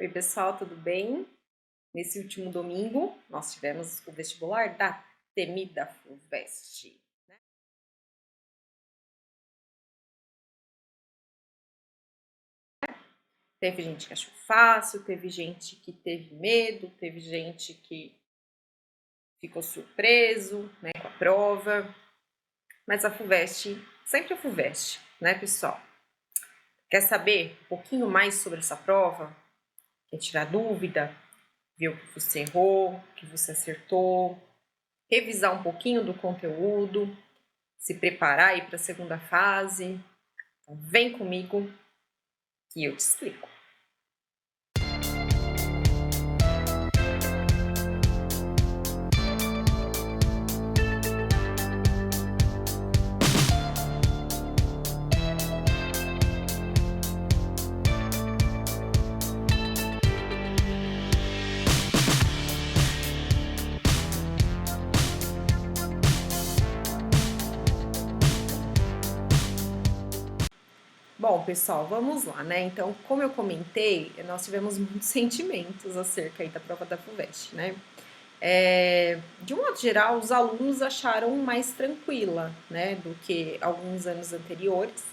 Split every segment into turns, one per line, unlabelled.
Oi, pessoal, tudo bem? Nesse último domingo, nós tivemos o vestibular da temida FUVEST. Teve gente que achou fácil, teve gente que teve medo, teve gente que ficou surpreso, né, com a prova. Mas a FUVEST, sempre a FUVEST, né, pessoal? Quer saber um pouquinho mais sobre essa prova? Quer tirar dúvida? Ver o que você errou, o que você acertou? Revisar um pouquinho do conteúdo? Se preparar aí para a segunda fase? Então, vem comigo que eu te explico. Bom, pessoal, vamos lá, né? Então, como eu comentei, nós tivemos muitos sentimentos acerca aí da prova da FUVEST, né? De um modo geral, os alunos acharam mais tranquila, né, do que alguns anos anteriores.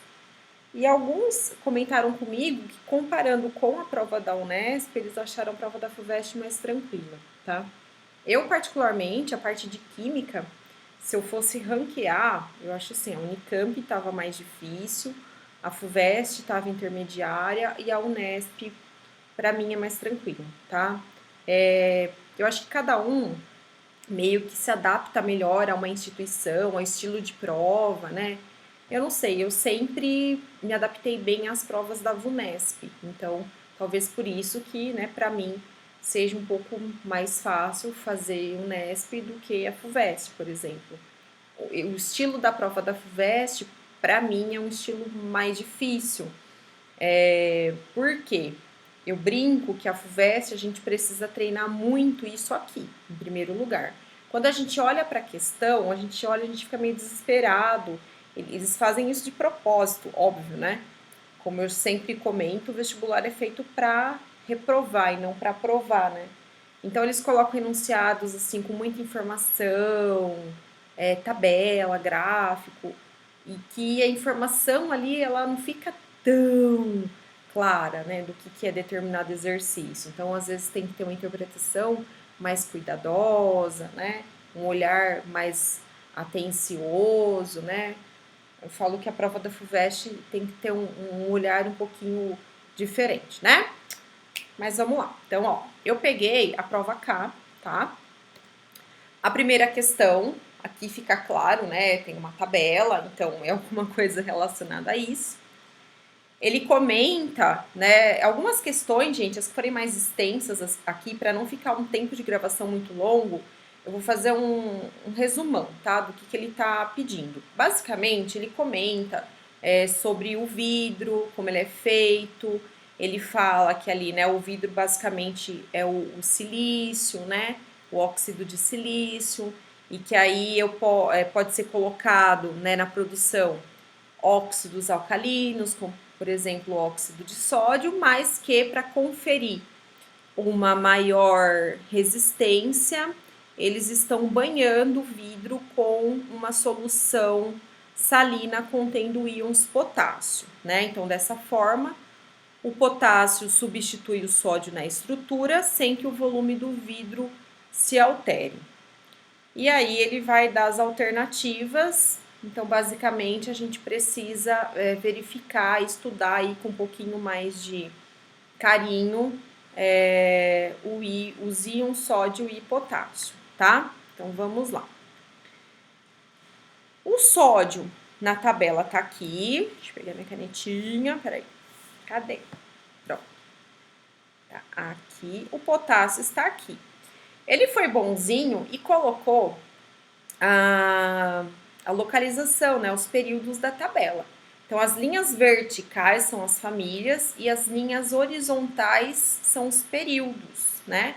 E alguns comentaram comigo que, comparando com a prova da Unesp, eles acharam a prova da FUVEST mais tranquila, tá? Eu, particularmente, a parte de química, se eu fosse ranquear, eu acho assim, a Unicamp estava mais difícil, a FUVEST estava intermediária e a Unesp, para mim, é mais tranquila, tá? Eu acho que cada um meio que se adapta melhor a uma instituição, ao estilo de prova, né? Eu não sei, eu sempre me adaptei bem às provas da VUNESP, então talvez por isso que, né, para mim seja um pouco mais fácil fazer Unesp do que a FUVEST, por exemplo. O estilo da prova da FUVEST, para mim, é um estilo mais difícil. Por quê? Eu brinco que a FUVEST a gente precisa treinar muito isso aqui, em primeiro lugar. Quando a gente olha para a questão, a gente fica meio desesperado. Eles fazem isso de propósito, óbvio, né? Como eu sempre comento, o vestibular é feito para reprovar e não para aprovar, né? Então eles colocam enunciados assim com muita informação, tabela, gráfico, e que a informação ali ela não fica tão clara, né, do que é determinado exercício. Então às vezes tem que ter uma interpretação mais cuidadosa, né, um olhar mais atencioso, né. Eu falo que a prova da FUVEST tem que ter um olhar um pouquinho diferente, né? Mas vamos lá. Então, ó, eu peguei a prova K, tá? A primeira questão, aqui fica claro, né? Tem uma tabela, então é alguma coisa relacionada a isso. Ele comenta, né? Algumas questões, gente, as que forem mais extensas aqui, para não ficar um tempo de gravação muito longo, eu vou fazer um resumão, tá? Do que ele tá pedindo. Basicamente, ele comenta sobre o vidro, como ele é feito. Ele fala que ali, né, o vidro basicamente é o silício, né? O óxido de silício, e que aí pode ser colocado, né, na produção óxidos alcalinos, como por exemplo o óxido de sódio, mas que para conferir uma maior resistência, eles estão banhando o vidro com uma solução salina contendo íons potássio, né? Então, dessa forma, o potássio substitui o sódio na estrutura sem que o volume do vidro se altere. E aí ele vai dar as alternativas. Então, basicamente, a gente precisa verificar, estudar aí com um pouquinho mais de carinho os íons sódio e potássio, tá? Então, vamos lá. O sódio na tabela tá aqui. Deixa eu pegar minha canetinha, peraí. Cadê? Pronto. Tá aqui. O potássio está aqui. Ele foi bonzinho e colocou a localização, né, os períodos da tabela. Então, as linhas verticais são as famílias e as linhas horizontais são os períodos, né?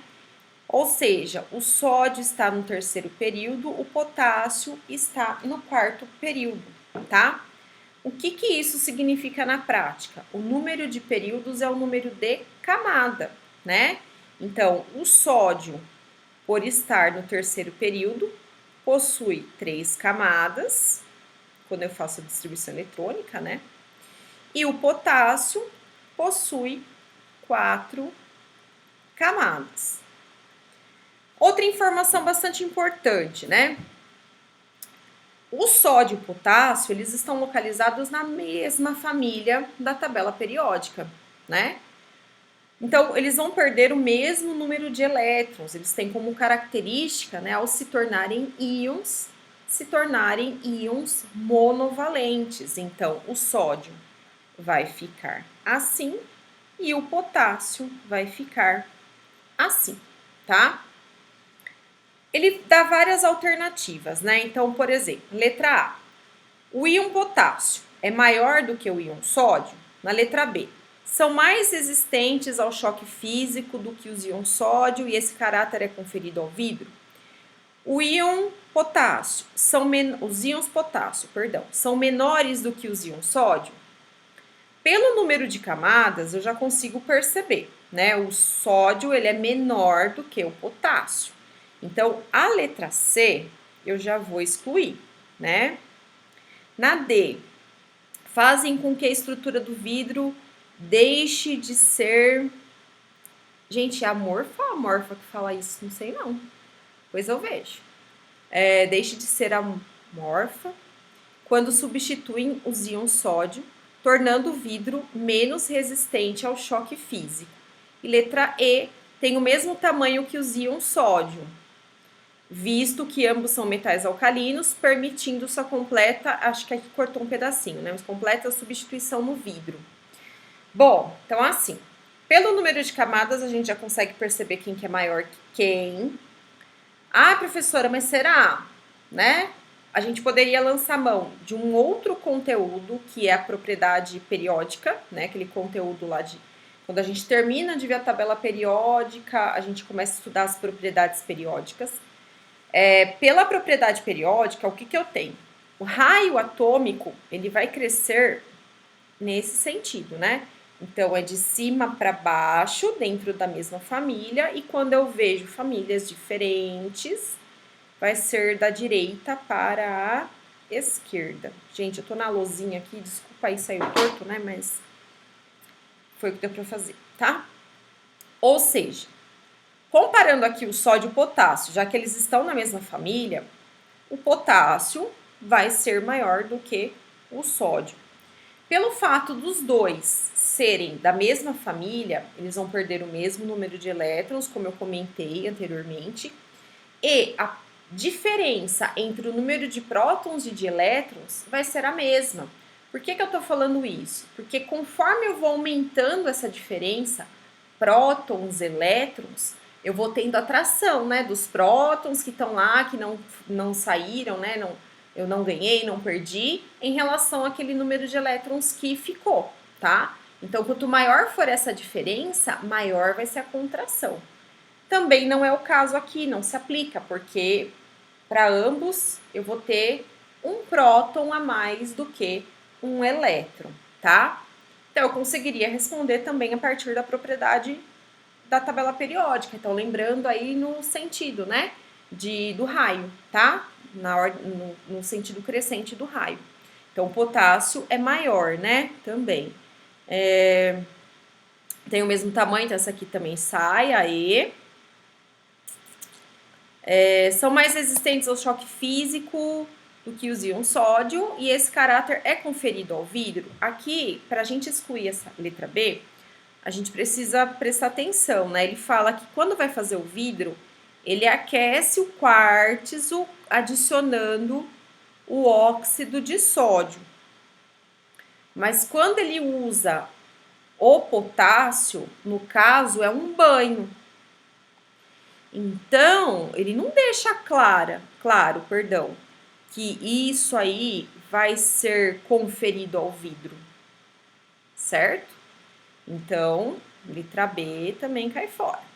Ou seja, o sódio está no terceiro período, o potássio está no quarto período, tá? O que isso significa na prática? O número de períodos é o número de camada. né? Então, o sódio, por estar no terceiro período, possui 3 camadas, quando eu faço a distribuição eletrônica, né? E o potássio possui 4 camadas. Outra informação bastante importante, né? O sódio e o potássio, eles estão localizados na mesma família da tabela periódica, né? Então, eles vão perder o mesmo número de elétrons, eles têm como característica, né, ao se tornarem íons monovalentes. Então, o sódio vai ficar assim e o potássio vai ficar assim, tá? Ele dá várias alternativas, né? Então, por exemplo, letra A, o íon potássio é maior do que o íon sódio? Na letra B, são mais resistentes ao choque físico do que os íons sódio e esse caráter é conferido ao vidro? O íon potássio os íons potássio, são menores do que os íons sódio? Pelo número de camadas, eu já consigo perceber, né? O sódio, ele é menor do que o potássio. Então, a letra C, eu já vou excluir, né? Na D, fazem com que a estrutura do vidro deixe de ser... Gente, é amorfa ou amorfa que fala isso? Não sei não. Pois eu vejo. Deixe de ser amorfa quando substituem os íons sódio, tornando o vidro menos resistente ao choque físico. E letra E, tem o mesmo tamanho que os íons sódio, visto que ambos são metais alcalinos, permitindo sua completa, acho que aqui cortou um pedacinho, né? Mas completa substituição no vidro. Bom, então assim, pelo número de camadas a gente já consegue perceber quem que é maior que quem. Ah, professora, mas será, né? A gente poderia lançar mão de um outro conteúdo, que é a propriedade periódica, né? Aquele conteúdo lá de... Quando a gente termina de ver a tabela periódica, a gente começa a estudar as propriedades periódicas. Pela propriedade periódica, o que que eu tenho? O raio atômico, ele vai crescer nesse sentido, né? Então, é de cima para baixo, dentro da mesma família, e quando eu vejo famílias diferentes, vai ser da direita para a esquerda. Gente, eu tô na lousinha aqui, desculpa aí, saiu torto, né? Mas foi o que deu para fazer, tá? Ou seja, comparando aqui o sódio e o potássio, já que eles estão na mesma família, o potássio vai ser maior do que o sódio. Pelo fato dos dois serem da mesma família, eles vão perder o mesmo número de elétrons, como eu comentei anteriormente, e a diferença entre o número de prótons e de elétrons vai ser a mesma. Por que eu estou falando isso? Porque conforme eu vou aumentando essa diferença, prótons, elétrons, eu vou tendo atração, né, dos prótons que estão lá, que não saíram, né, eu não ganhei, não perdi, em relação àquele número de elétrons que ficou, tá? Então, quanto maior for essa diferença, maior vai ser a contração. Também não é o caso aqui, não se aplica, porque para ambos eu vou ter um próton a mais do que um elétron, tá? Então, eu conseguiria responder também a partir da propriedade da tabela periódica. Então, lembrando aí no sentido, né, do raio, tá? No sentido crescente do raio. Então, o potássio é maior, né, também. Tem o mesmo tamanho, então essa aqui também sai, aí. São mais resistentes ao choque físico do que os íons sódio, e esse caráter é conferido ao vidro. Aqui, para a gente excluir essa letra B, a gente precisa prestar atenção, né? Ele fala que quando vai fazer o vidro, ele aquece o quartzo adicionando o óxido de sódio. Mas quando ele usa o potássio, no caso, é um banho. Então, ele não deixa claro, que isso aí vai ser conferido ao vidro, certo? Então, letra B também cai fora.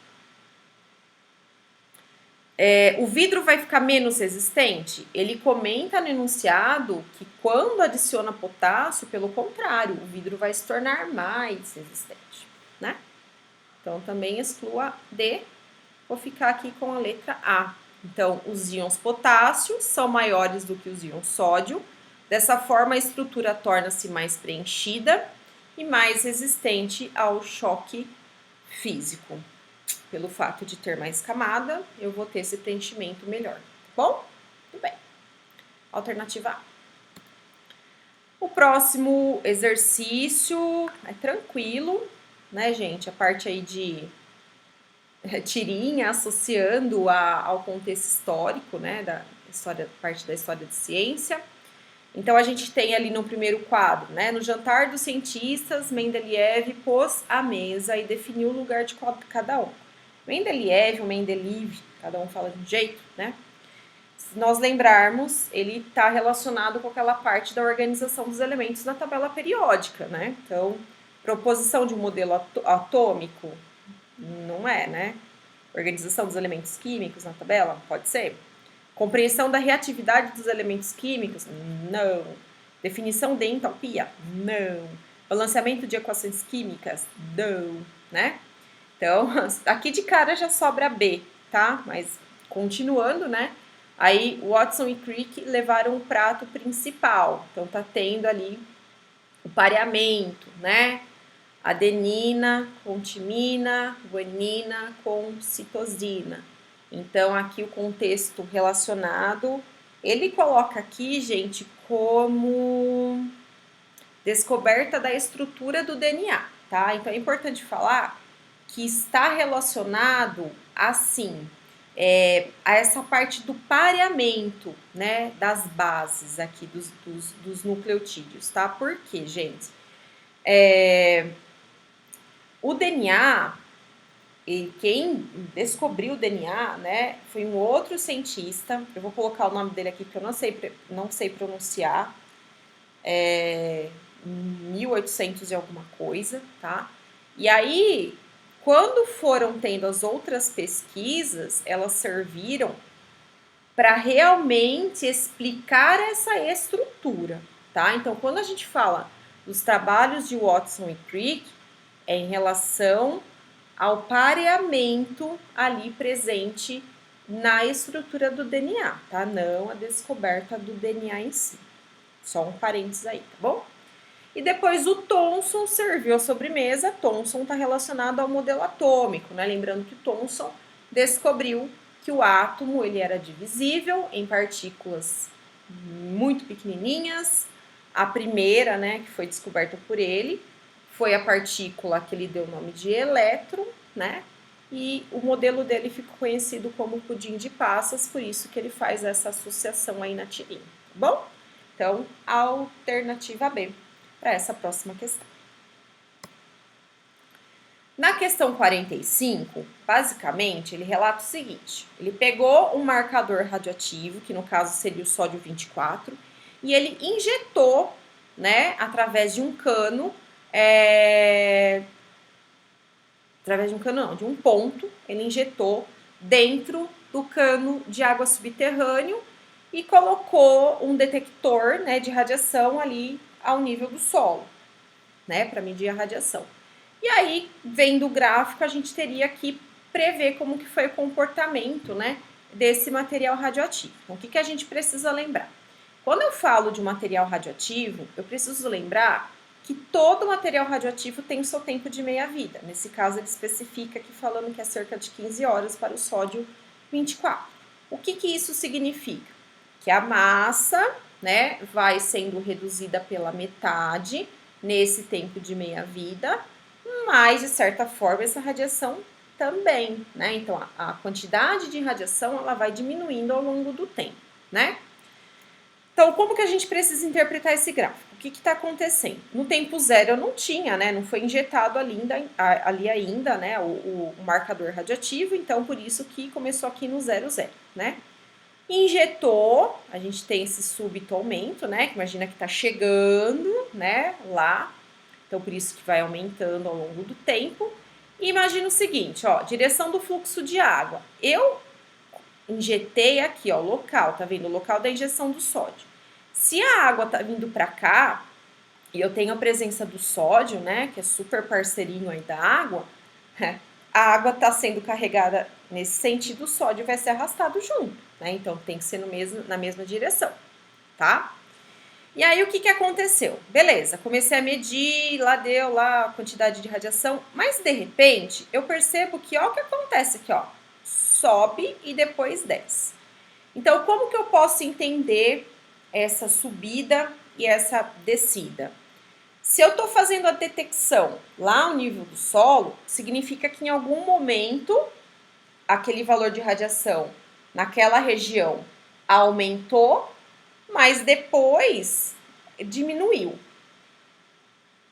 O vidro vai ficar menos resistente? Ele comenta no enunciado que quando adiciona potássio, pelo contrário, o vidro vai se tornar mais resistente, né? Então, também excluo a D, vou ficar aqui com a letra A. Então, os íons potássio são maiores do que os íons sódio. Dessa forma, a estrutura torna-se mais preenchida e mais resistente ao choque físico. Pelo fato de ter mais camada, eu vou ter esse preenchimento melhor. Bom? Tudo bem. Alternativa A. O próximo exercício é tranquilo, né, gente? A parte aí de tirinha associando ao contexto histórico, né, da história, parte da história de ciência. Então, a gente tem ali no primeiro quadro, né, no jantar dos cientistas, Mendeleev pôs a mesa e definiu o lugar de cada um. Mendeleev ou Mendeleev, cada um fala de um jeito, né? Se nós lembrarmos, ele está relacionado com aquela parte da organização dos elementos na tabela periódica, né? Então, proposição de um modelo atômico, não é, né? Organização dos elementos químicos na tabela, pode ser. Compreensão da reatividade dos elementos químicos, não. Definição de entalpia, não. Balanceamento de equações químicas, não, né? Então, aqui de cara já sobra B, tá? Mas, continuando, né? Aí, Watson e Crick levaram o prato principal. Então, tá tendo ali o pareamento, né? Adenina com timina, guanina com citosina. Então, aqui o contexto relacionado, ele coloca aqui, gente, como descoberta da estrutura do DNA, tá? Então, é importante falar que está relacionado, assim, a essa parte do pareamento, né, das bases aqui, dos nucleotídeos, tá? Por quê, gente? O DNA, e quem descobriu o DNA, né, foi um outro cientista, eu vou colocar o nome dele aqui porque eu não sei pronunciar, 1800 e alguma coisa, tá? E aí, quando foram tendo as outras pesquisas, elas serviram para realmente explicar essa estrutura, tá? Então, quando a gente fala dos trabalhos de Watson e Crick, é em relação ao pareamento ali presente na estrutura do DNA, tá? Não a descoberta do DNA em si. Só um parênteses aí, tá bom? E depois o Thomson serviu a sobremesa. Thomson está relacionado ao modelo atômico, né? Lembrando que Thomson descobriu que o átomo ele era divisível em partículas muito pequenininhas. A primeira, né, que foi descoberta por ele, foi a partícula que ele deu o nome de elétron, né? E o modelo dele ficou conhecido como pudim de passas, por isso que ele faz essa associação aí na tirinha, tá bom? Então, alternativa B para essa próxima questão. Na questão 45, basicamente, ele relata o seguinte: ele pegou um marcador radioativo, que no caso seria o sódio 24, e ele injetou, né, através de um cano, de um ponto, ele injetou dentro do cano de água subterrâneo e colocou um detector, né, de radiação ali ao nível do solo, né, para medir a radiação. E aí, vendo o gráfico, a gente teria que prever como que foi o comportamento, né, desse material radioativo. Então, o que a gente precisa lembrar? Quando eu falo de um material radioativo, eu preciso lembrar que todo material radioativo tem o seu tempo de meia-vida. Nesse caso, ele especifica aqui falando que é cerca de 15 horas para o sódio 24. O que isso significa? Que a massa, né, vai sendo reduzida pela metade nesse tempo de meia-vida, mas, de certa forma, essa radiação também, né? Então, a quantidade de radiação, ela vai diminuindo ao longo do tempo, né? Então, como que a gente precisa interpretar esse gráfico? O que está acontecendo? No tempo zero eu não tinha, né? Não foi injetado ali ainda, né? O marcador radioativo, então por isso que começou aqui no 00, né? Injetou, a gente tem esse súbito aumento, né? Que imagina que está chegando, né? Lá. Então, por isso que vai aumentando ao longo do tempo. E imagina o seguinte, ó, direção do fluxo de água. Eu injetei aqui, ó, local, tá vendo? O local da injeção do sódio. Se a água tá vindo para cá e eu tenho a presença do sódio, né, que é super parceirinho aí da água, a água está sendo carregada nesse sentido, o sódio vai ser arrastado junto, né? Então tem que ser na mesma direção, tá? E aí o que aconteceu? Beleza, comecei a medir, lá deu lá a quantidade de radiação, mas de repente eu percebo que ó o que acontece aqui, ó, sobe e depois desce. Então como que eu posso entender essa subida e essa descida? Se eu estou fazendo a detecção lá no nível do solo, significa que em algum momento aquele valor de radiação naquela região aumentou, mas depois diminuiu.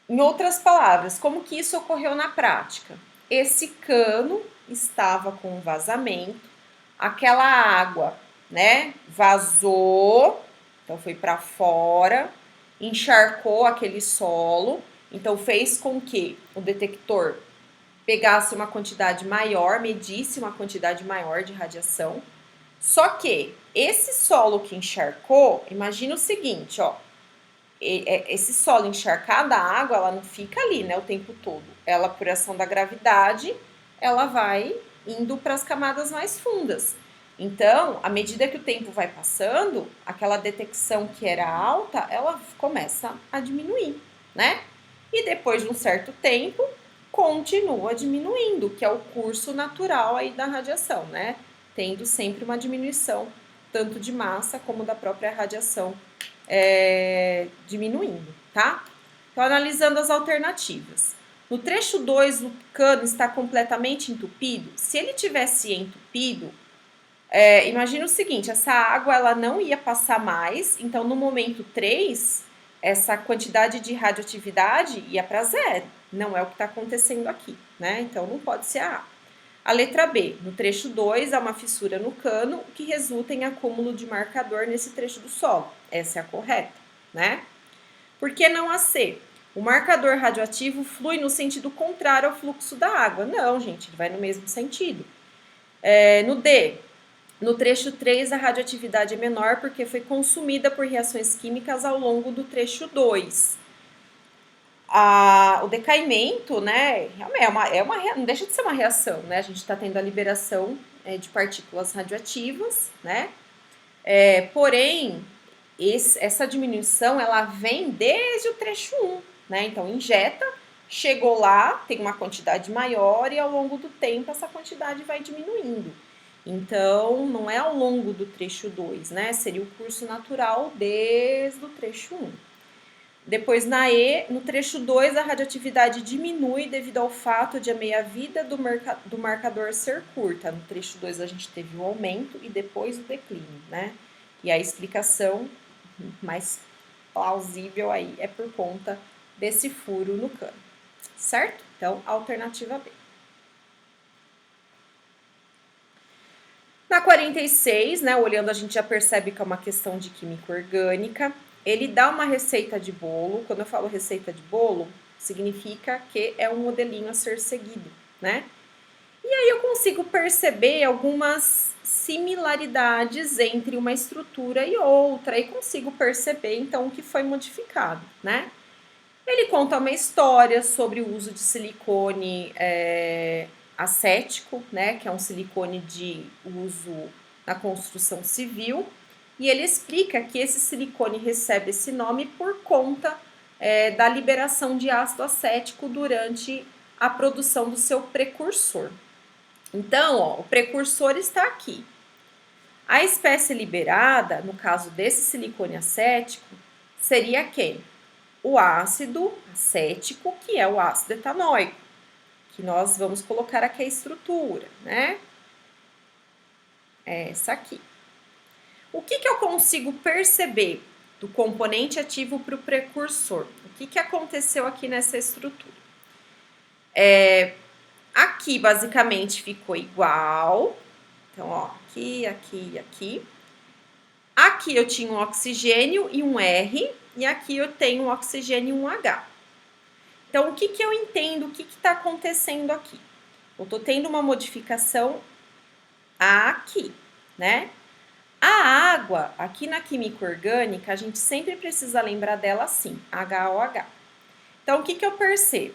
Em outras palavras, como que isso ocorreu na prática? Esse cano estava com vazamento, aquela água, né, vazou, então foi para fora, encharcou aquele solo, então fez com que o detector pegasse uma quantidade maior, medisse uma quantidade maior de radiação. Só que esse solo que encharcou, imagina o seguinte, ó, esse solo encharcado, a água, ela não fica ali, né, o tempo todo. Ela, por ação da gravidade, ela vai indo para as camadas mais fundas. Então, à medida que o tempo vai passando, aquela detecção que era alta, ela começa a diminuir, né? E depois de um certo tempo, continua diminuindo, que é o curso natural aí da radiação, né? Tendo sempre uma diminuição, tanto de massa como da própria radiação diminuindo, tá? Então, analisando as alternativas. No trecho 2, o cano está completamente entupido. Se ele tivesse entupido, imagina o seguinte, essa água ela não ia passar mais, então no momento 3, essa quantidade de radioatividade ia para zero. Não é o que está acontecendo aqui, né? Então não pode ser a A. A letra B, no trecho 2, há uma fissura no cano, o que resulta em acúmulo de marcador nesse trecho do solo. Essa é a correta, né? Por que não a C? O marcador radioativo flui no sentido contrário ao fluxo da água. Não, gente, ele vai no mesmo sentido. No D, no trecho 3, a radioatividade é menor porque foi consumida por reações químicas ao longo do trecho 2. O decaimento, né, não deixa de ser uma reação, né? A gente está tendo a liberação de partículas radioativas, né? Porém, essa diminuição, ela vem desde o trecho 1, né? Então, injeta, chegou lá, tem uma quantidade maior e ao longo do tempo essa quantidade vai diminuindo. Então, não é ao longo do trecho 2, né? Seria o curso natural desde o trecho 1. Depois, na E, no trecho 2, a radioatividade diminui devido ao fato de a meia-vida do marcador ser curta. No trecho 2, a gente teve o aumento e depois o declínio, né? E a explicação mais plausível aí é por conta desse furo no cano, certo? Então, alternativa B. Na 46, né, olhando, a gente já percebe que é uma questão de química orgânica. Ele dá uma receita de bolo. Quando eu falo receita de bolo, significa que é um modelinho a ser seguido, né? E aí eu consigo perceber algumas similaridades entre uma estrutura e outra, e consigo perceber, então, o que foi modificado, né? Ele conta uma história sobre o uso de silicone acético, né, que é um silicone de uso na construção civil, e ele explica que esse silicone recebe esse nome por conta da liberação de ácido acético durante a produção do seu precursor. Então, ó, o precursor está aqui. A espécie liberada, no caso desse silicone acético, seria quem? O ácido acético, que é o ácido etanóico, que nós vamos colocar aqui a estrutura, né? É essa aqui. O que eu consigo perceber do componente ativo para o precursor? O que aconteceu aqui nessa estrutura? Aqui, basicamente, ficou igual. Então, ó, aqui, aqui e aqui. Aqui eu tinha um oxigênio e um R, e aqui eu tenho um oxigênio e um H. Então, o que eu entendo, o que está acontecendo aqui? Eu estou tendo uma modificação aqui, né? A água, aqui na química orgânica, a gente sempre precisa lembrar dela assim, HOH. Então, o que eu percebo?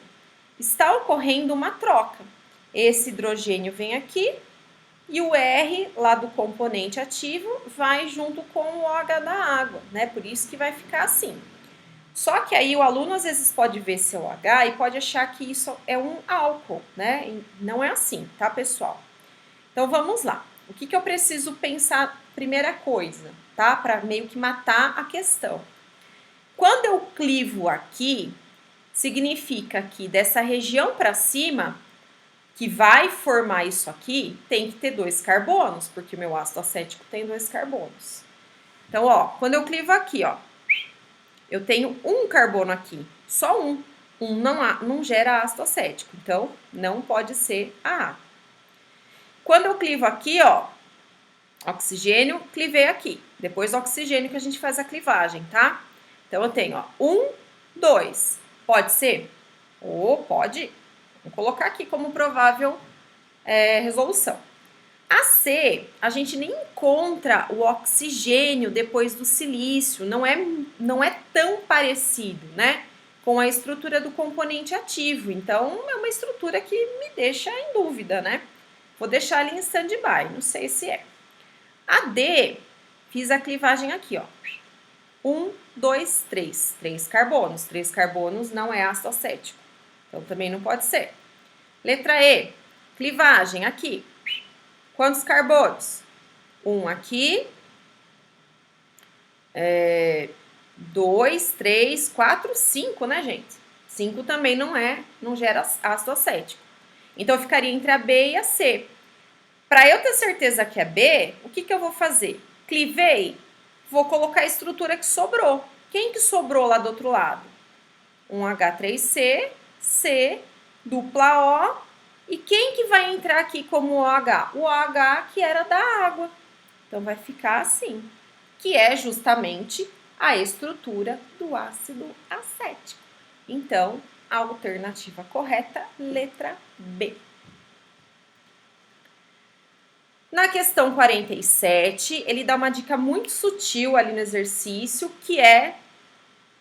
Está ocorrendo uma troca. esse hidrogênio vem aqui e o R lá do componente ativo vai junto com o OH da água, né? Por isso que vai ficar assim. Só que aí o aluno às vezes pode ver seu H e pode achar que isso é um álcool, né? E não é assim, tá, pessoal? Então vamos lá. O que eu preciso pensar? Primeira coisa, tá? Para meio que matar a questão. Quando eu clivo aqui, significa que dessa região para cima, que vai formar isso aqui, tem que ter 2 carbonos, porque o meu ácido acético tem 2 carbonos. Então, ó, quando eu clivo aqui, ó, eu tenho um carbono aqui, só um. Um não gera ácido acético, então não pode ser a. Quando eu clivo aqui, ó, oxigênio, clivei aqui. Depois do oxigênio que a gente faz a clivagem, tá? Então eu tenho, ó, 1, 2. Pode ser? Pode. Vou colocar aqui como provável resolução. A C, a gente nem encontra o oxigênio depois do silício, não é tão parecido, né, com a estrutura do componente ativo. Então, é uma estrutura que me deixa em dúvida, né? Vou deixar ali em stand-by, não sei se é. A D, fiz a clivagem aqui, ó. 1, 2, 3. 3 carbonos. 3 carbonos não é ácido acético, então também não pode ser. Letra E, clivagem aqui. Quantos carbonos? 1 aqui. 2, 3, 4, 5, né, gente? 5 também não gera ácido acético. Então, eu ficaria entre a B e a C. Para eu ter certeza que é B, o que eu vou fazer? Clivei, vou colocar a estrutura que sobrou. Quem que sobrou lá do outro lado? Um H3C, C, dupla O. E quem que vai entrar aqui como OH? O OH que era da água. Então, vai ficar assim, que é justamente a estrutura do ácido acético. Então, a alternativa correta, letra B. Na questão 47, ele dá uma dica muito sutil ali no exercício, que é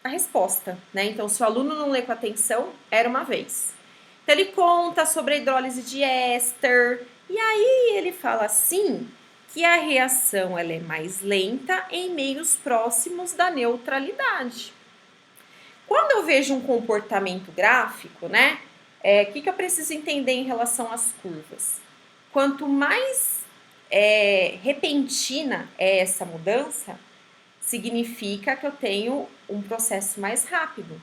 a resposta, né? Então, se o aluno não lê com atenção, era uma vez. Então, ele conta sobre a hidrólise de éster, e aí ele fala assim, que a reação ela é mais lenta em meios próximos da neutralidade. Quando eu vejo um comportamento gráfico, né? O que eu preciso entender em relação às curvas? Quanto mais repentina é essa mudança, significa que eu tenho um processo mais rápido.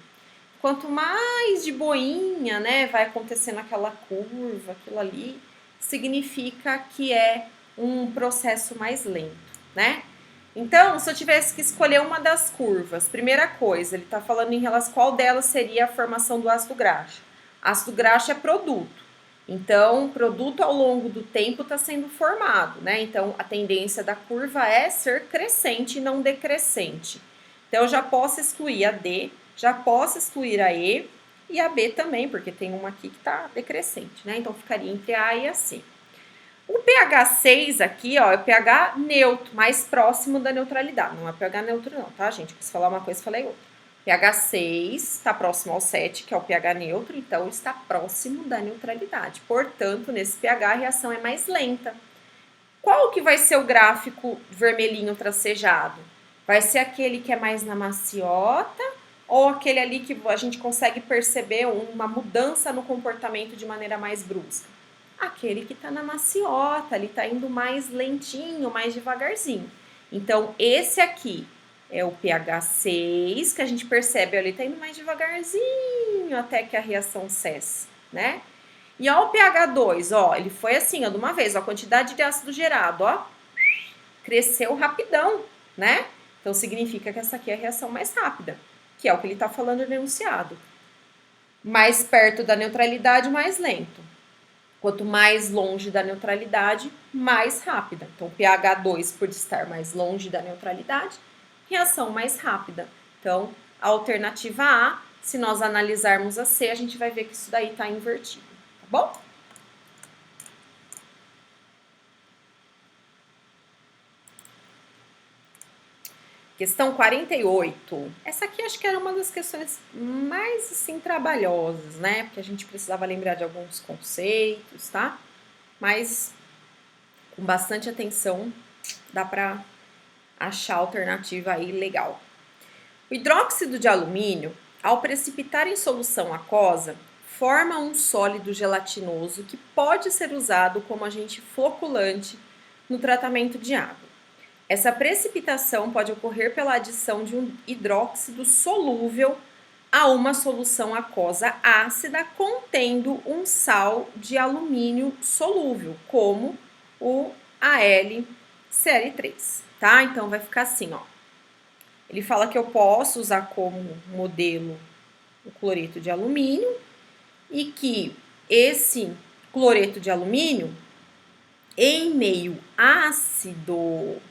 Quanto mais de boinha, né, vai acontecendo aquela curva, aquilo ali, significa que é um processo mais lento, né? Então, se eu tivesse que escolher uma das curvas, primeira coisa, ele está falando em relação a qual delas seria a formação do ácido graxo. Ácido graxo é produto. Então, produto ao longo do tempo está sendo formado, né? Então, a tendência da curva é ser crescente e não decrescente. Então, eu já posso excluir a D, já posso excluir a E e a B também, porque tem uma aqui que está decrescente, né? Então, ficaria entre a e a C. O pH 6 aqui, ó, é o pH neutro, mais próximo da neutralidade. Não é pH neutro não, tá, gente? Quis falar uma coisa, falei outra. pH 6 está próximo ao 7, que é o pH neutro, então está próximo da neutralidade. Portanto, nesse pH a reação é mais lenta. Qual que vai ser o gráfico vermelhinho tracejado? Vai ser aquele que é mais na maciota ou aquele ali que a gente consegue perceber uma mudança no comportamento de maneira mais brusca? Aquele que está na maciota, ele está indo mais lentinho, mais devagarzinho. Então, esse aqui é o pH 6, que a gente percebe, ele está indo mais devagarzinho até que a reação cesse, né? E ó o pH 2, ó, ele foi assim, ó, de uma vez, ó, a quantidade de ácido gerado, ó, cresceu rapidão, né? Então, significa que essa aqui é a reação mais rápida, que é o que ele está falando no enunciado. Mais perto da neutralidade, mais lento. Quanto mais longe da neutralidade, mais rápida. Então, pH 2, por estar mais longe da neutralidade, reação mais rápida. Então, a alternativa A, se nós analisarmos a C, a gente vai ver que isso daí está invertido, tá bom? Questão 48. Essa aqui acho que era uma das questões mais, assim, trabalhosas, né? Porque a gente precisava lembrar de alguns conceitos, tá? Mas com bastante atenção dá para achar a alternativa aí legal. O hidróxido de alumínio, ao precipitar em solução aquosa, forma um sólido gelatinoso que pode ser usado como agente floculante no tratamento de água. Essa precipitação pode ocorrer pela adição de um hidróxido solúvel a uma solução aquosa ácida contendo um sal de alumínio solúvel, como o AlCl3, tá? Então vai ficar assim, ó. Ele fala que eu posso usar como modelo o cloreto de alumínio e que esse cloreto de alumínio, em meio ácido,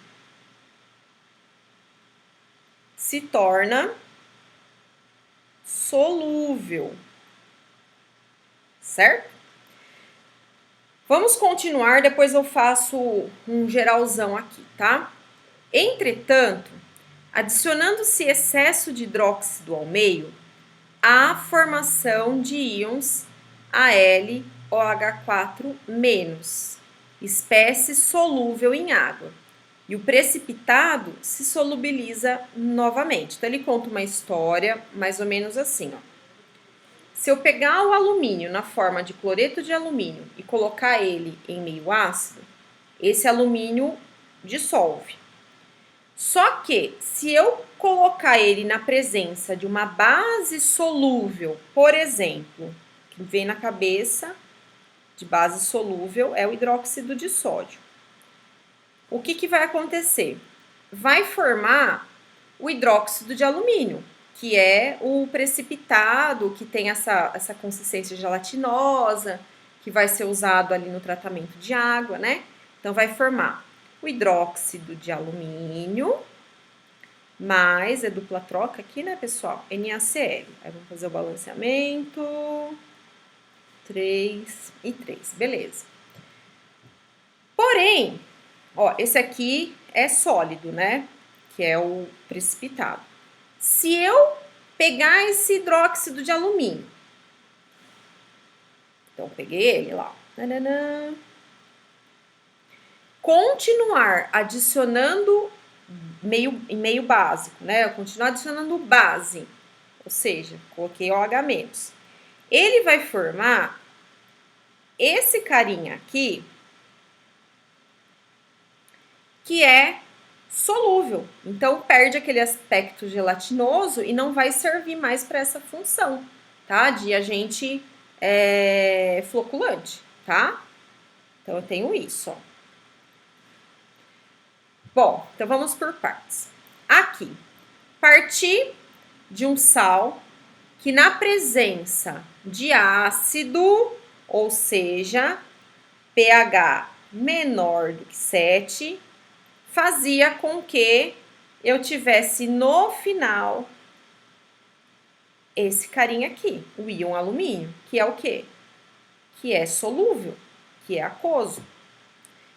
se torna solúvel, certo? Vamos continuar, depois eu faço um geralzão aqui, tá? Entretanto, adicionando-se excesso de hidróxido ao meio, há formação de íons AlOH4-, espécie solúvel em água. E o precipitado se solubiliza novamente. Então, ele conta uma história mais ou menos assim, ó. Se eu pegar o alumínio na forma de cloreto de alumínio e colocar ele em meio ácido, esse alumínio dissolve. Só que, se eu colocar ele na presença de uma base solúvel, por exemplo, que vem na cabeça de base solúvel é o hidróxido de sódio. O que vai acontecer? Vai formar o hidróxido de alumínio, que é o precipitado, que tem essa consistência gelatinosa, que vai ser usado ali no tratamento de água, né? Então, vai formar o hidróxido de alumínio, mais, é dupla troca aqui, né, pessoal? NaCl. Aí, vamos fazer o balanceamento. 3 e 3, beleza. Porém, ó, esse aqui é sólido, né? Que é o precipitado. Se eu pegar esse hidróxido de alumínio, então peguei ele lá, nananã, continuar adicionando meio básico, né? Eu continuar adicionando base, ou seja, coloquei OH-. Ele vai formar esse carinha aqui, que é solúvel. Então, perde aquele aspecto gelatinoso e não vai servir mais para essa função, tá? De agente floculante, tá? Então, eu tenho isso, ó. Bom, então vamos por partes. Aqui, partir de um sal que na presença de ácido, ou seja, pH menor do que 7, fazia com que eu tivesse no final esse carinha aqui, o íon alumínio, que é o quê? Que é solúvel, que é aquoso.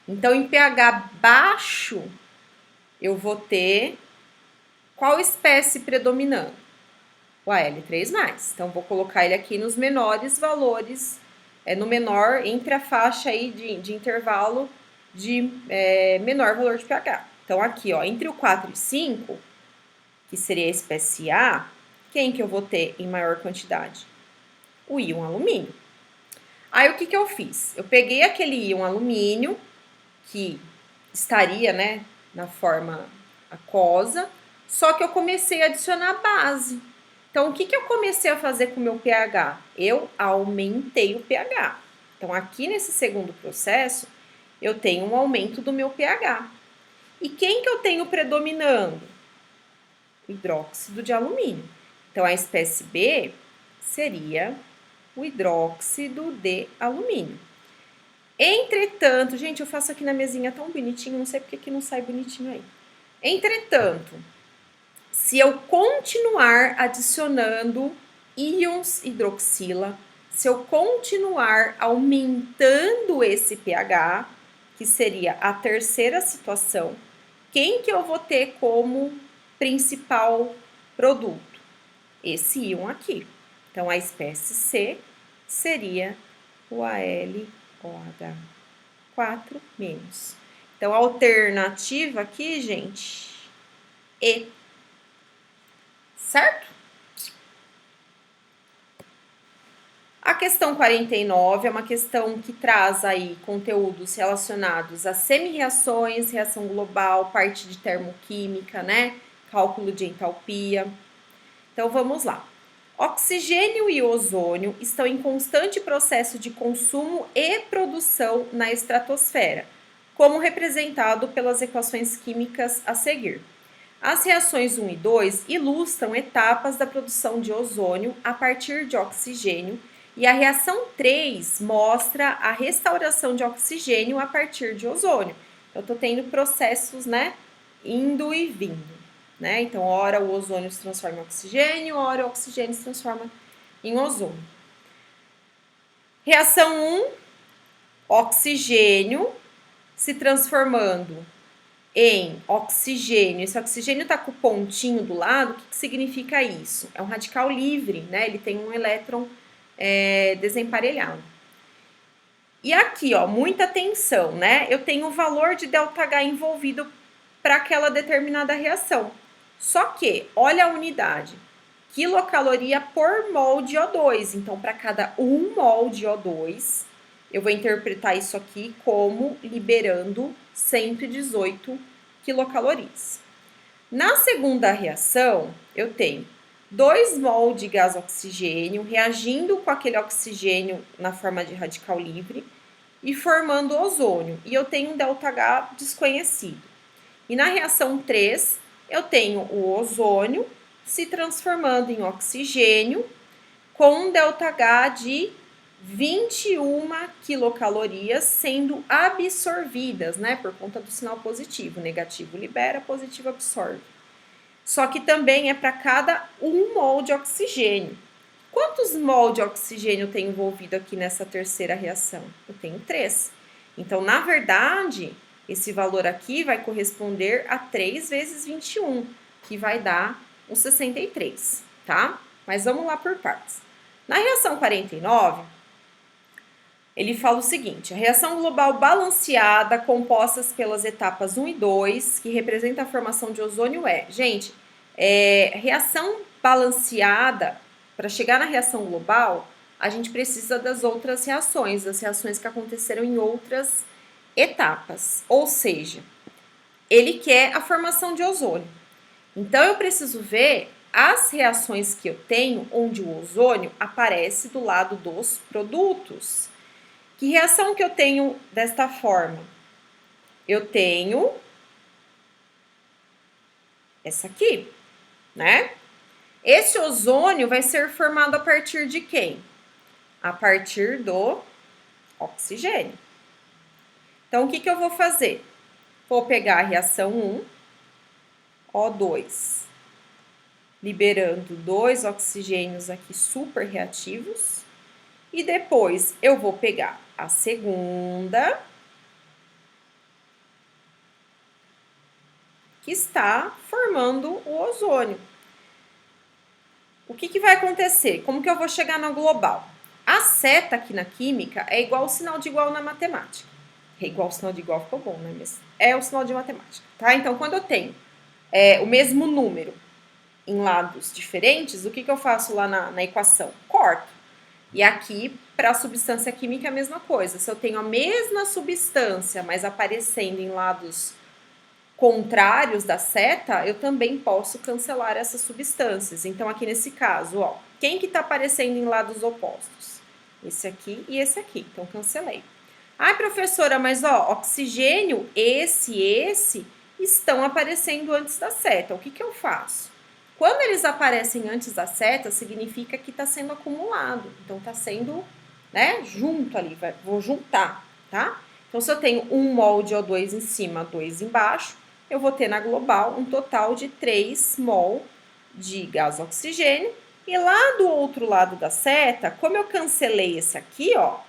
Então, em pH baixo, eu vou ter qual espécie predominando? O Al3+. Então, vou colocar ele aqui nos menores valores, no menor, entre a faixa aí de intervalo de menor valor de pH. Então, aqui, ó, entre o 4 e 5, que seria a espécie A, quem que eu vou ter em maior quantidade? O íon alumínio. Aí, o que eu fiz? Eu peguei aquele íon alumínio, que estaria, né, na forma aquosa, só que eu comecei a adicionar base. Então, o que eu comecei a fazer com o meu pH? Eu aumentei o pH. Então, aqui nesse segundo processo, eu tenho um aumento do meu pH. E quem que eu tenho predominando? O hidróxido de alumínio. Então, a espécie B seria o hidróxido de alumínio. Entretanto, gente, eu faço aqui na mesinha tão bonitinho, não sei porque que não sai bonitinho aí. Entretanto, se eu continuar adicionando íons hidroxila, se eu continuar aumentando esse pH, que seria a terceira situação, quem que eu vou ter como principal produto? Esse íon aqui. Então, a espécie C seria o AlOH4-. Então, a alternativa aqui, gente, E. Certo? A questão 49 é uma questão que traz aí conteúdos relacionados a semi-reações, reação global, parte de termoquímica, né? Cálculo de entalpia. Então, vamos lá. Oxigênio e ozônio estão em constante processo de consumo e produção na estratosfera, como representado pelas equações químicas a seguir. As reações 1 e 2 ilustram etapas da produção de ozônio a partir de oxigênio, e a reação 3 mostra a restauração de oxigênio a partir de ozônio. Eu estou tendo processos, né, indo e vindo. Né? Então, ora o ozônio se transforma em oxigênio, ora o oxigênio se transforma em ozônio. Reação 1, oxigênio se transformando em oxigênio. Esse oxigênio está com o pontinho do lado. O que significa isso? É um radical livre, né? Ele tem um elétron desemparelhado. E aqui, ó, muita atenção, né? Eu tenho o valor de ΔH envolvido para aquela determinada reação. Só que, olha a unidade, quilocaloria por mol de O2. Então, para cada 1 mol de O2, eu vou interpretar isso aqui como liberando 118 quilocalorias. Na segunda reação, eu tenho 2 mol de gás oxigênio reagindo com aquele oxigênio na forma de radical livre e formando ozônio. E eu tenho um ΔH desconhecido. E na reação 3, eu tenho o ozônio se transformando em oxigênio com um ΔH de 21 quilocalorias sendo absorvidas, né? Por conta do sinal positivo. Negativo libera, positivo absorve. Só que também é para cada 1 mol de oxigênio. Quantos mol de oxigênio tem envolvido aqui nessa terceira reação? Eu tenho 3. Então, na verdade, esse valor aqui vai corresponder a 3 vezes 21, que vai dar uns 63, tá? Mas vamos lá por partes. Na reação 49, ele fala o seguinte: a reação global balanceada, compostas pelas etapas 1 e 2, que representa a formação de ozônio, gente, reação balanceada, para chegar na reação global, a gente precisa das outras reações, das reações que aconteceram em outras etapas. Ou seja, ele quer a formação de ozônio. Então, eu preciso ver as reações que eu tenho onde o ozônio aparece do lado dos produtos. Que reação que eu tenho desta forma? Eu tenho essa aqui, né? Esse ozônio vai ser formado a partir de quem? A partir do oxigênio. Então, o que eu vou fazer? Vou pegar a reação 1, O2, liberando 2 oxigênios aqui super reativos. E depois eu vou pegar a segunda, que está formando o ozônio. O que vai acontecer? Como que eu vou chegar no global? A seta aqui na química é igual ao sinal de igual na matemática. É igual ao sinal de igual, ficou bom, né? Mas é o sinal de matemática, tá? Então, quando eu tenho o mesmo número em lados diferentes, o que eu faço lá na equação? Corto. E aqui, para a substância química, é a mesma coisa. Se eu tenho a mesma substância, mas aparecendo em lados contrários da seta, eu também posso cancelar essas substâncias. Então, aqui nesse caso, ó, quem que está aparecendo em lados opostos? Esse aqui e esse aqui. Então, cancelei. Ai, professora, mas ó, oxigênio, esse e esse estão aparecendo antes da seta. O que eu faço? Quando eles aparecem antes da seta, significa que está sendo acumulado. Então, está sendo, né, junto ali. Vou juntar, tá? Então, se eu tenho 1 mol de O2 em cima, 2 embaixo, eu vou ter na global um total de 3 mol de gás oxigênio. E lá do outro lado da seta, como eu cancelei esse aqui, ó,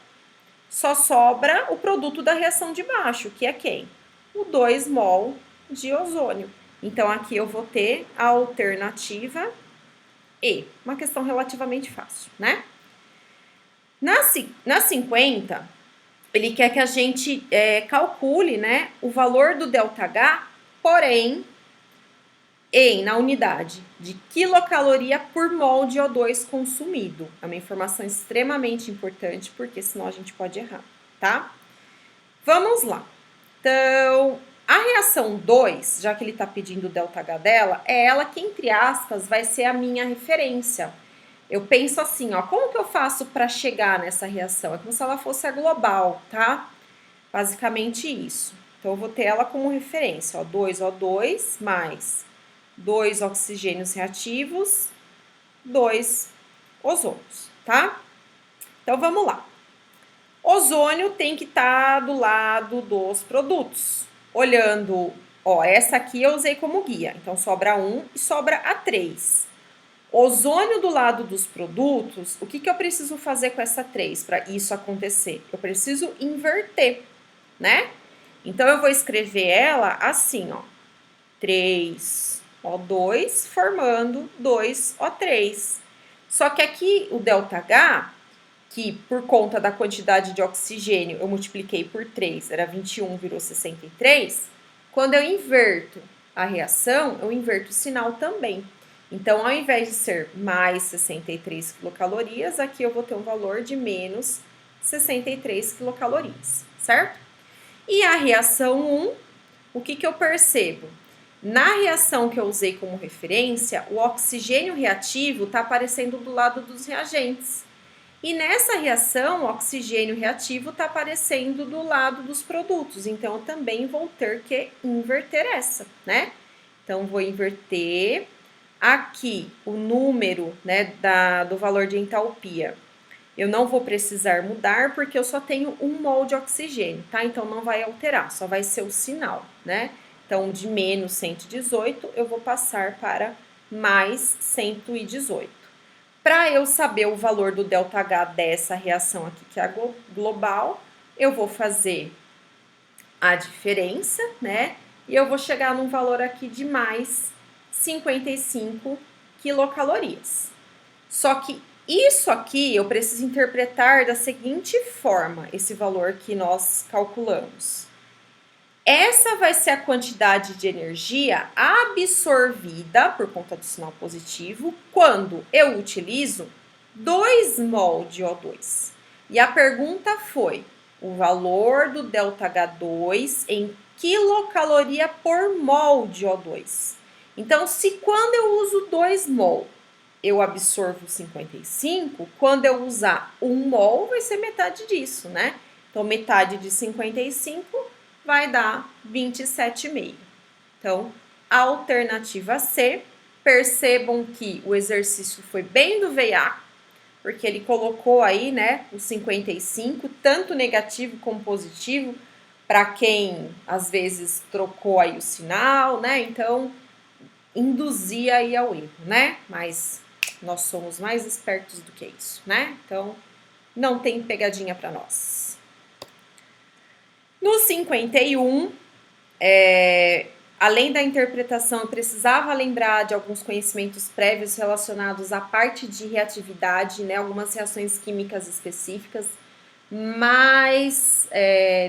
só sobra o produto da reação de baixo, que é quem? O 2 mol de ozônio. Então, aqui eu vou ter a alternativa E. Uma questão relativamente fácil, né? Na 50, ele quer que a gente calcule, né, o valor do ΔH, porém, na unidade de quilocaloria por mol de O2 consumido. É uma informação extremamente importante, porque senão a gente pode errar, tá? Vamos lá. Então, a reação 2, já que ele está pedindo o ΔH dela, é ela que, entre aspas, vai ser a minha referência. Eu penso assim, ó, como que eu faço para chegar nessa reação? É como se ela fosse a global, tá? Basicamente isso. Então, eu vou ter ela como referência, ó, 2O2 mais 2 oxigênios reativos, 2 ozônios, tá? Então, vamos lá. Ozônio tem que estar do lado dos produtos. Olhando, ó, essa aqui eu usei como guia, então sobra 1 e sobra a 3. Ozônio do lado dos produtos, o que eu preciso fazer com essa 3 para isso acontecer? Eu preciso inverter, né? Então, eu vou escrever ela assim, ó, 3O2 formando 2O3. Só que aqui o ΔH, que por conta da quantidade de oxigênio eu multipliquei por 3, era 21, virou 63, quando eu inverto a reação, eu inverto o sinal também. Então, ao invés de ser mais 63 quilocalorias, aqui eu vou ter um valor de menos 63 quilocalorias, certo? E a reação 1, o que eu percebo? Na reação que eu usei como referência, o oxigênio reativo está aparecendo do lado dos reagentes. E nessa reação, o oxigênio reativo está aparecendo do lado dos produtos. Então, eu também vou ter que inverter essa, né? Então, vou inverter aqui o número, né, do valor de entalpia. Eu não vou precisar mudar porque eu só tenho 1 mol de oxigênio, tá? Então, não vai alterar, só vai ser o sinal, né? Então, de menos 118, eu vou passar para mais 118. Para eu saber o valor do ΔH dessa reação aqui, que é a global, eu vou fazer a diferença, né? E eu vou chegar num valor aqui de mais 55 quilocalorias. Só que isso aqui eu preciso interpretar da seguinte forma, esse valor que nós calculamos. Essa vai ser a quantidade de energia absorvida por conta do sinal positivo quando eu utilizo 2 mol de O2. E a pergunta foi o valor do ΔH2 em quilocaloria por mol de O2. Então, se quando eu uso 2 mol, eu absorvo 55, quando eu usar 1 mol, vai ser metade disso, né? Então, metade de 55 vai dar 27,5. Então, alternativa C, percebam que o exercício foi bem do VA, porque ele colocou aí, né, o 55, tanto negativo como positivo, para quem às vezes trocou aí o sinal, né? Então, induzia aí ao erro, né? Mas nós somos mais espertos do que isso, né? Então, não tem pegadinha para nós. No 51, além da interpretação, eu precisava lembrar de alguns conhecimentos prévios relacionados à parte de reatividade, né? Algumas reações químicas específicas, mas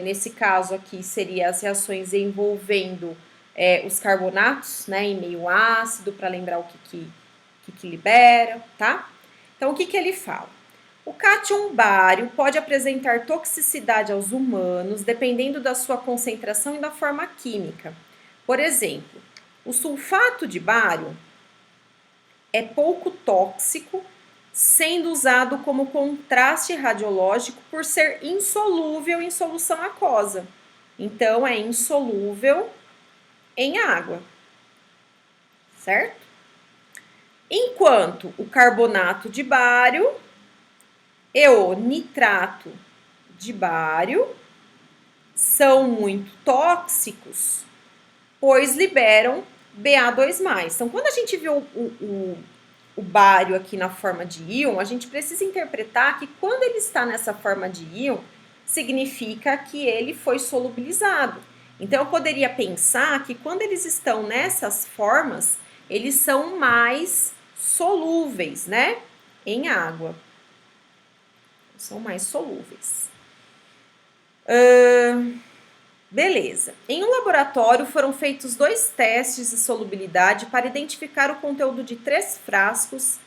nesse caso aqui seria as reações envolvendo os carbonatos, né, em meio ácido, para lembrar o que libera, tá? Então, o que ele fala? O cátion bário pode apresentar toxicidade aos humanos dependendo da sua concentração e da forma química. Por exemplo, o sulfato de bário é pouco tóxico, sendo usado como contraste radiológico por ser insolúvel em solução aquosa. Então, é insolúvel em água, certo? Enquanto o carbonato de bário e o nitrato de bário são muito tóxicos, pois liberam Ba2+. Então, quando a gente vê o bário aqui na forma de íon, a gente precisa interpretar que quando ele está nessa forma de íon, significa que ele foi solubilizado. Então, eu poderia pensar que quando eles estão nessas formas, eles são mais solúveis, né? Em água. São mais solúveis. Beleza. Em um laboratório foram feitos 2 testes de solubilidade para identificar o conteúdo de 3 frascos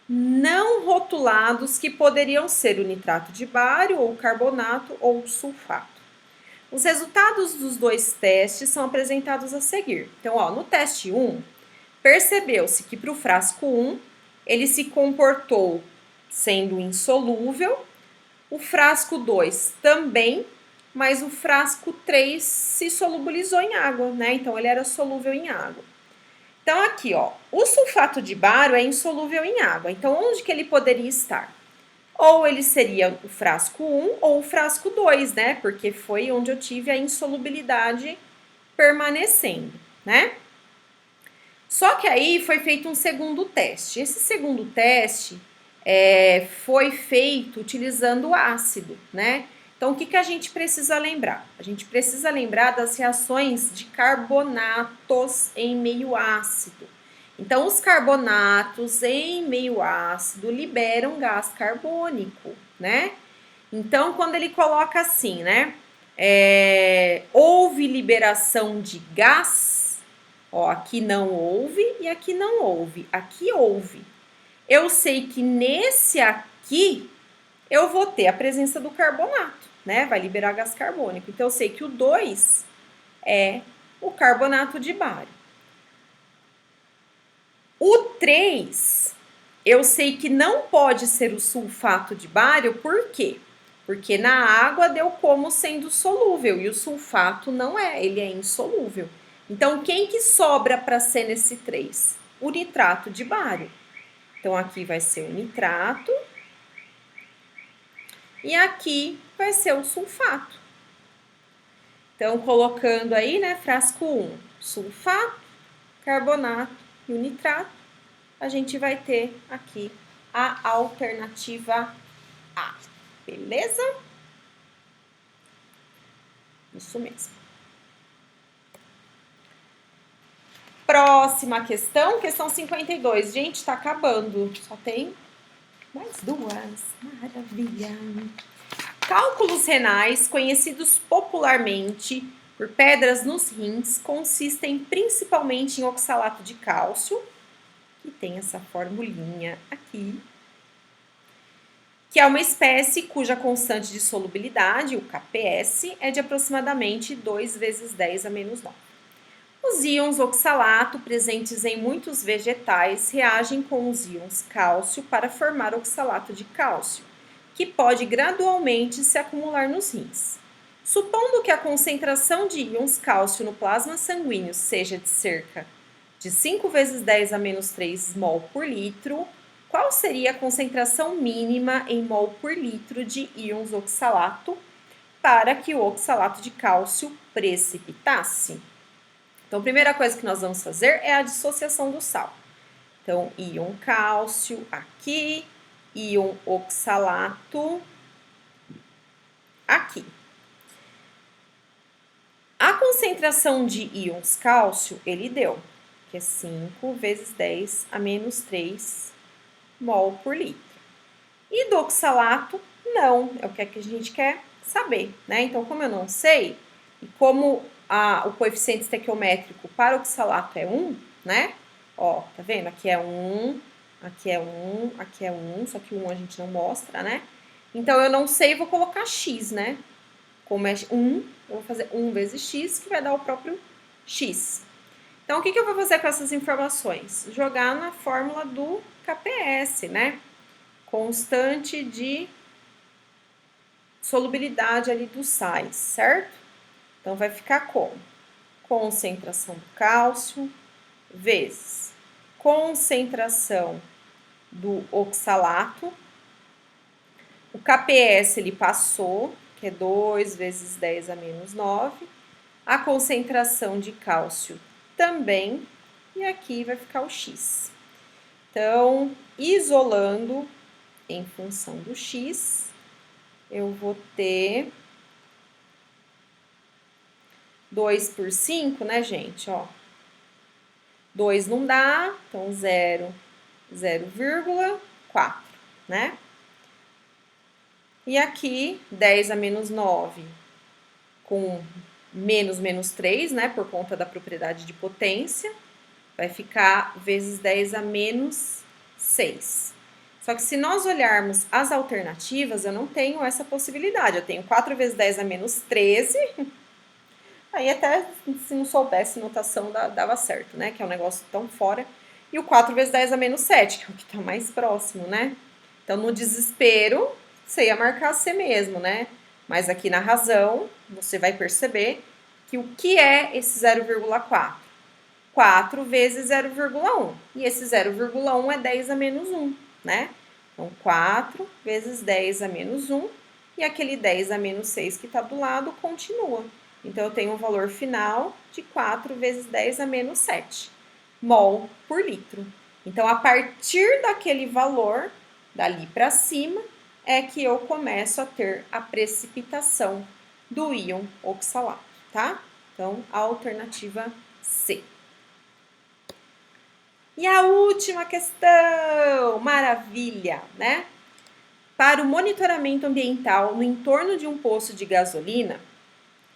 não rotulados que poderiam ser o nitrato de bário, ou carbonato, ou sulfato. Os resultados dos 2 testes são apresentados a seguir. Então, ó, no teste 1, percebeu-se que para o frasco 1, ele se comportou sendo insolúvel, o frasco 2 também, mas o frasco 3 se solubilizou em água, né? Então, ele era solúvel em água. Então, aqui, ó, o sulfato de bário é insolúvel em água. Então, onde que ele poderia estar? Ou ele seria o frasco 1 ou o frasco 2, né? Porque foi onde eu tive a insolubilidade permanecendo, né? Só que aí foi feito um segundo teste. Esse segundo teste foi feito utilizando ácido, né? Então, o que, que a gente precisa lembrar? A gente precisa lembrar das reações de carbonatos em meio ácido. Então, os carbonatos em meio ácido liberam gás carbônico, né? Então, quando ele coloca assim, né? Houve liberação de gás, ó, aqui não houve e aqui não houve. Aqui houve. Eu sei que nesse aqui eu vou ter a presença do carbonato, né? Vai liberar gás carbônico. Então, eu sei que o 2 é o carbonato de bário. O 3, eu sei que não pode ser o sulfato de bário, por quê? Porque na água deu como sendo solúvel e o sulfato não é, ele é insolúvel. Então, quem que sobra para ser nesse 3? O nitrato de bário. Então, aqui vai ser o nitrato e aqui vai ser o sulfato. Então, colocando aí, né, frasco 1, sulfato, carbonato e o nitrato, a gente vai ter aqui a alternativa A, beleza? Isso mesmo. Próxima questão 52. Gente, tá acabando. Só tem mais 2. Maravilha. Cálculos renais, conhecidos popularmente por pedras nos rins, consistem principalmente em oxalato de cálcio, que tem essa formulinha aqui, que é uma espécie cuja constante de solubilidade, o KPS, é de aproximadamente 2 vezes 10 a menos 9. Os íons oxalato, presentes em muitos vegetais, reagem com os íons cálcio para formar oxalato de cálcio, que pode gradualmente se acumular nos rins. Supondo que a concentração de íons cálcio no plasma sanguíneo seja de cerca de 5 vezes 10 a menos 3 mol por litro, qual seria a concentração mínima em mol por litro de íons oxalato para que o oxalato de cálcio precipitasse? Então, a primeira coisa que nós vamos fazer é a dissociação do sal. Então, íon cálcio aqui, íon oxalato aqui. A concentração de íons cálcio, ele deu, que é 5 vezes 10 a menos 3 mol por litro. E do oxalato, não, é o que a gente quer saber, né? Então, como eu não sei, e como o coeficiente estequiométrico para o oxalato é 1, né? Ó, tá vendo? Aqui é 1, aqui é 1, aqui é 1, só que o 1 a gente não mostra, né? Então, eu não sei, vou colocar x, né? Como é 1, eu vou fazer 1 vezes x, que vai dar o próprio x. Então, o que eu vou fazer com essas informações? Jogar na fórmula do KPS, né? Constante de solubilidade ali dos sais, certo? Então, vai ficar como? Concentração do cálcio vezes concentração do oxalato. O KPS ele passou, que é 2 vezes 10 a menos 9. A concentração de cálcio também. E aqui vai ficar o X. Então, isolando em função do X, eu vou ter 2 por 5, né, gente? Ó, 2 não dá, então 0,4, né? E aqui, 10 a menos 9 com menos 3, né, por conta da propriedade de potência, vai ficar vezes 10 a menos 6. Só que se nós olharmos as alternativas, eu não tenho essa possibilidade. Eu tenho 4 vezes 10 a menos 13. Aí até se não soubesse notação dava certo, né? Que é um negócio tão fora. E o 4 vezes 10 a menos 7, que é o que está mais próximo, né? Então, no desespero, você ia marcar C mesmo, né? Mas aqui na razão, você vai perceber que o que é esse 0,4? 4 vezes 0,1. E esse 0,1 é 10 a menos 1, né? Então, 4 vezes 10 a menos 1. E aquele 10 a menos 6 que está do lado continua. Então, eu tenho um valor final de 4 vezes 10 a menos 7 mol por litro. Então, a partir daquele valor, dali para cima, é que eu começo a ter a precipitação do íon oxalato, tá? Então, a alternativa C. E a última questão, maravilha, né? Para o monitoramento ambiental no entorno de um poço de gasolina,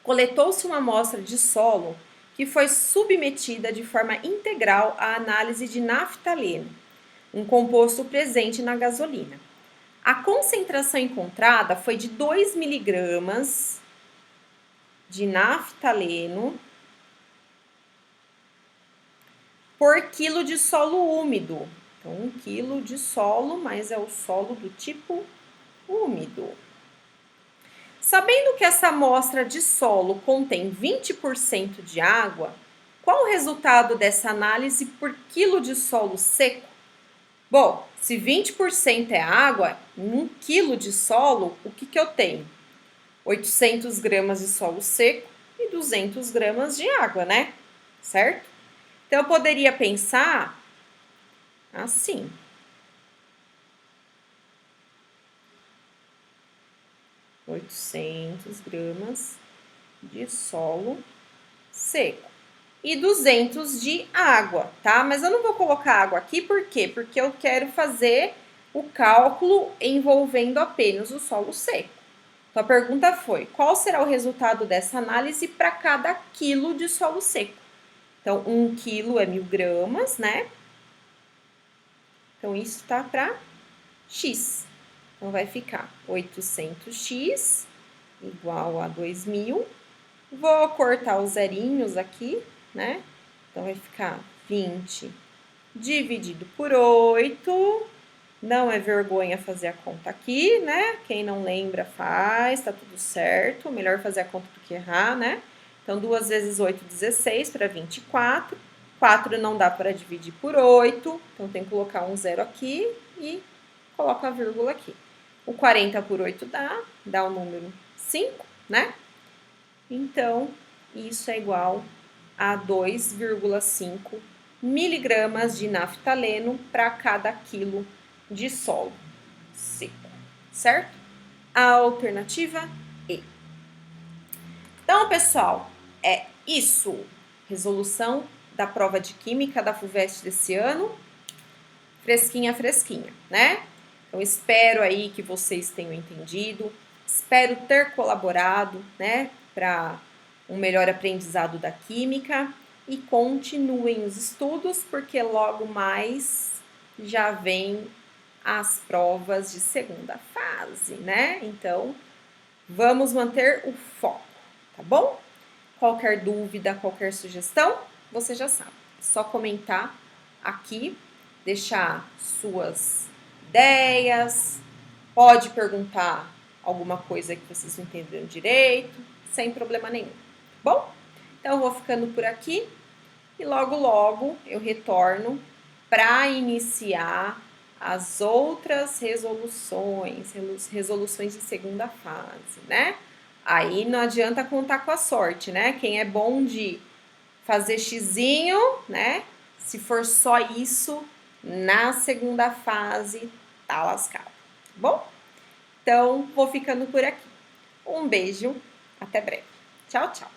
coletou-se uma amostra de solo que foi submetida de forma integral à análise de naftaleno, um composto presente na gasolina. A concentração encontrada foi de 2 miligramas de naftaleno por quilo de solo úmido. Então, 1 quilo de solo, mas é o solo do tipo úmido. Sabendo que essa amostra de solo contém 20% de água, qual o resultado dessa análise por quilo de solo seco? Bom, se 20% é água, em 1 quilo de solo, o que eu tenho? 800 gramas de solo seco e 200 gramas de água, né? Certo? Então, eu poderia pensar assim. 800 gramas de solo seco e 200 de água, tá? Mas eu não vou colocar água aqui, por quê? Porque eu quero fazer o cálculo envolvendo apenas o solo seco. Então, a pergunta foi, qual será o resultado dessa análise para cada quilo de solo seco? Então, 1 quilo é 1000 gramas, né? Então, isso tá para X. Então, vai ficar 800x igual a 2000. Vou cortar os zerinhos aqui, né? Então, vai ficar 20 dividido por 8. Não é vergonha fazer a conta aqui, né? Quem não lembra faz, tá tudo certo. Melhor fazer a conta do que errar, né? Então, 2 vezes 8, 16 para 24. 4 não dá para dividir por 8, então tem que colocar um zero aqui e coloca a vírgula aqui. O 40 por 8 dá o número 5, né? Então, isso é igual a 2,5 miligramas de naftaleno para cada quilo de solo seco, certo? A alternativa E. Então, pessoal, é isso. Resolução da prova de Química da FUVEST desse ano. Fresquinha, fresquinha, né? Então, espero aí que vocês tenham entendido. Espero ter colaborado, né, para um melhor aprendizado da Química. E continuem os estudos, porque logo mais já vem as provas de segunda fase, né? Então, vamos manter o foco, tá bom? Qualquer dúvida, qualquer sugestão, você já sabe. É só comentar aqui, deixar suas ideias, pode perguntar alguma coisa que vocês não entenderam direito, sem problema nenhum, tá bom? Então, eu vou ficando por aqui e logo eu retorno para iniciar as outras resoluções de segunda fase, né? Aí não adianta contar com a sorte, né? Quem é bom de fazer xizinho, né? Se for só isso, na segunda fase, tá lascado, tá bom? Então, vou ficando por aqui. Um beijo, até breve. Tchau, tchau.